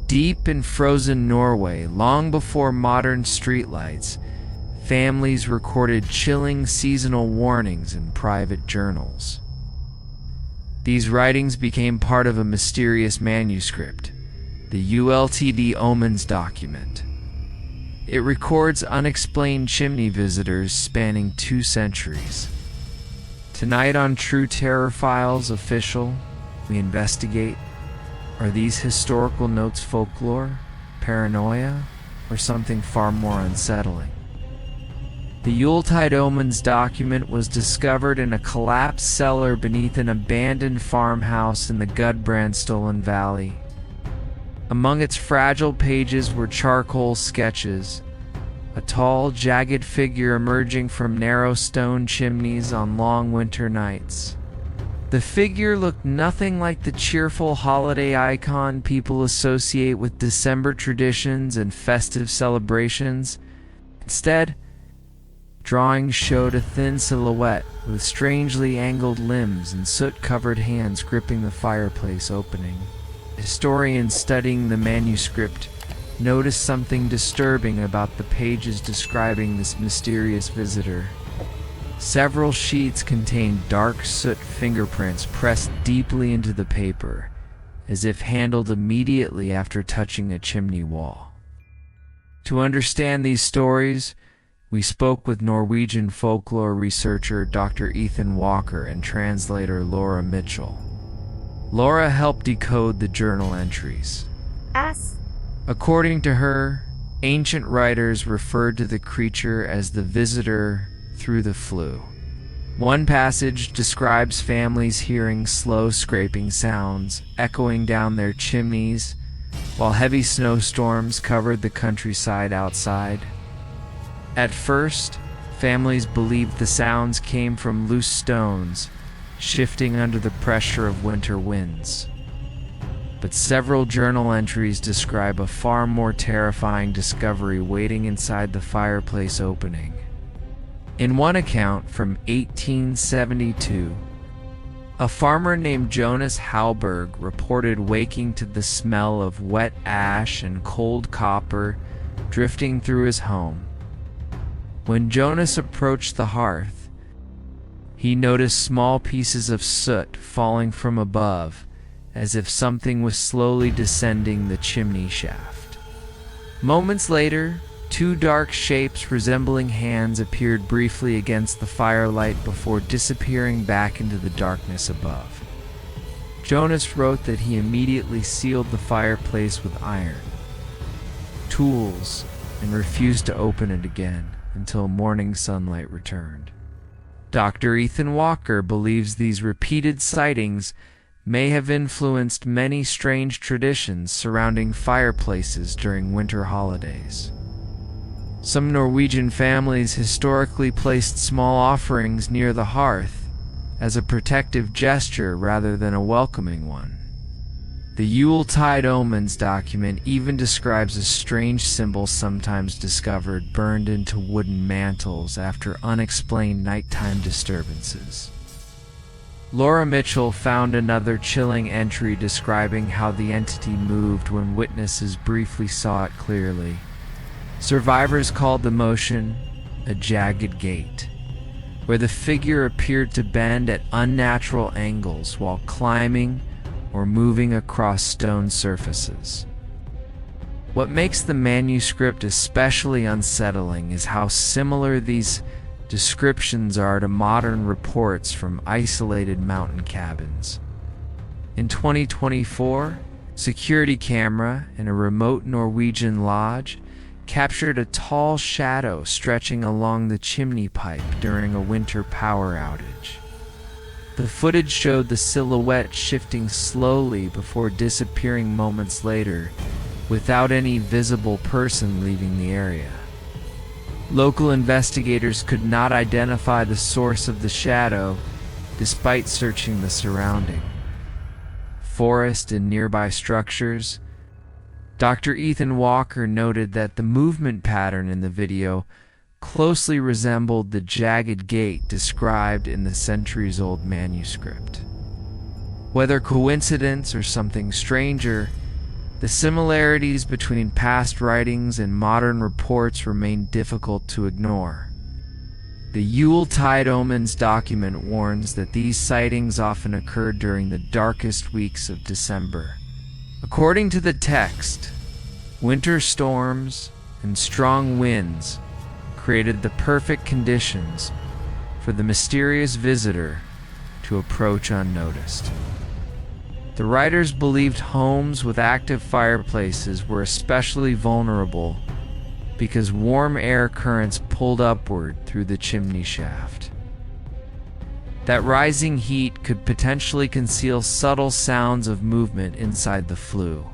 Deep in frozen Norway, long before modern streetlights, families recorded chilling seasonal warnings in private journals. These writings became part of a mysterious manuscript, the Yuletide Omens Document. It records unexplained chimney visitors spanning 2 centuries. Tonight on True Terror Files Official, we investigate: are these historical notes folklore, paranoia, or something far more unsettling? The Yuletide Omens Document was discovered in a collapsed cellar beneath an abandoned farmhouse in the Gudbrandsdalen Valley. Among its fragile pages were charcoal sketches, a tall, jagged figure emerging from narrow stone chimneys on long winter nights. The figure looked nothing like the cheerful holiday icon people associate with December traditions and festive celebrations. Instead, drawings showed a thin silhouette with strangely angled limbs and soot-covered hands gripping the fireplace opening. Historians studying the manuscript noticed something disturbing about the pages describing this mysterious visitor. Several sheets contained dark soot fingerprints pressed deeply into the paper, as if handled immediately after touching a chimney wall. To understand these stories, we spoke with Norwegian folklore researcher Dr. Ethan Walker and translator Laura Mitchell. Laura helped decode the journal entries. According to her, ancient writers referred to the creature as the Visitor Through the Flue. One passage describes families hearing slow scraping sounds echoing down their chimneys while heavy snowstorms covered the countryside outside. At first, families believed the sounds came from loose stones shifting under the pressure of winter winds. But several journal entries describe a far more terrifying discovery waiting inside the fireplace opening. In one account from 1872, a farmer named Jonas Hallberg reported waking to the smell of wet ash and cold copper drifting through his home. When Jonas approached the hearth, he noticed small pieces of soot falling from above, as if something was slowly descending the chimney shaft. Moments later, 2 dark shapes resembling hands appeared briefly against the firelight before disappearing back into the darkness above. Jonas wrote that he immediately sealed the fireplace with iron, tools, and refused to open it again until morning sunlight returned. Dr. Ethan Walker believes these repeated sightings may have influenced many strange traditions surrounding fireplaces during winter holidays. Some Norwegian families historically placed small offerings near the hearth as a protective gesture rather than a welcoming one. The Yuletide Omens Document even describes a strange symbol sometimes discovered burned into wooden mantles after unexplained nighttime disturbances. Laura Mitchell found another chilling entry describing how the entity moved when witnesses briefly saw it clearly. Survivors called the motion a jagged gait, where the figure appeared to bend at unnatural angles while climbing or moving across stone surfaces. What makes the manuscript especially unsettling is how similar these descriptions are to modern reports from isolated mountain cabins. In 2024, security camera in a remote Norwegian lodge captured a tall shadow stretching along the chimney pipe during a winter power outage. The footage showed the silhouette shifting slowly before disappearing moments later, without any visible person leaving the area. Local investigators could not identify the source of the shadow, despite searching the surrounding forest and nearby structures. Dr. Ethan Walker noted that the movement pattern in the video closely resembled the jagged gait described in the centuries-old manuscript. Whether coincidence or something stranger, The similarities between past writings and modern reports remain difficult to ignore. The Yuletide Omens Document warns that these sightings often occurred during the darkest weeks of December. According to the text, winter storms and strong winds created the perfect conditions for the mysterious visitor to approach unnoticed. The writers believed homes with active fireplaces were especially vulnerable because warm air currents pulled upward through the chimney shaft. That rising heat could potentially conceal subtle sounds of movement inside the flue.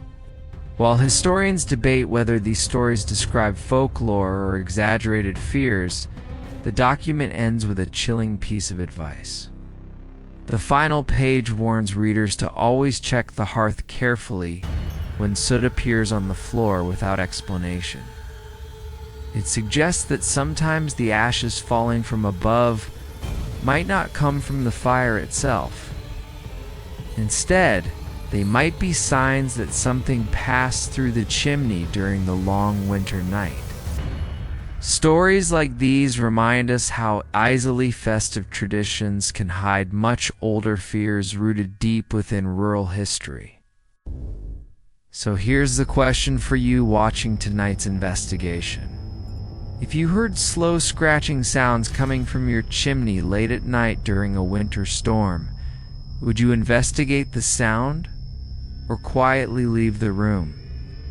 While historians debate whether these stories describe folklore or exaggerated fears, the document ends with a chilling piece of advice. The final page warns readers to always check the hearth carefully when soot appears on the floor without explanation. It suggests that sometimes the ashes falling from above might not come from the fire itself. Instead, they might be signs that something passed through the chimney during the long winter night. Stories like these remind us how easily festive traditions can hide much older fears rooted deep within rural history. So here's the question for you watching tonight's investigation. If you heard slow scratching sounds coming from your chimney late at night during a winter storm, would you investigate the sound or quietly leave the room?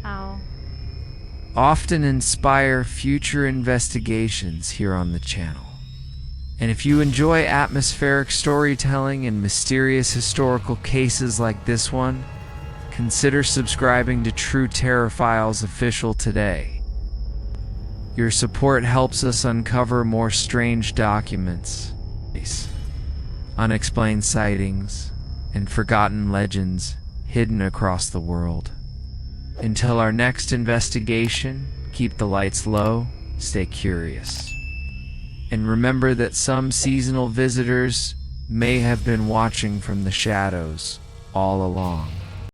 Ow. Often inspire future investigations here on the channel. And if you enjoy atmospheric storytelling and mysterious historical cases like this one, consider subscribing to True Terror Files Official today. Your support helps us uncover more strange documents, unexplained sightings, and forgotten legends hidden across the world. Until our next investigation, keep the lights low, stay curious. And remember that some seasonal visitors may have been watching from the shadows all along.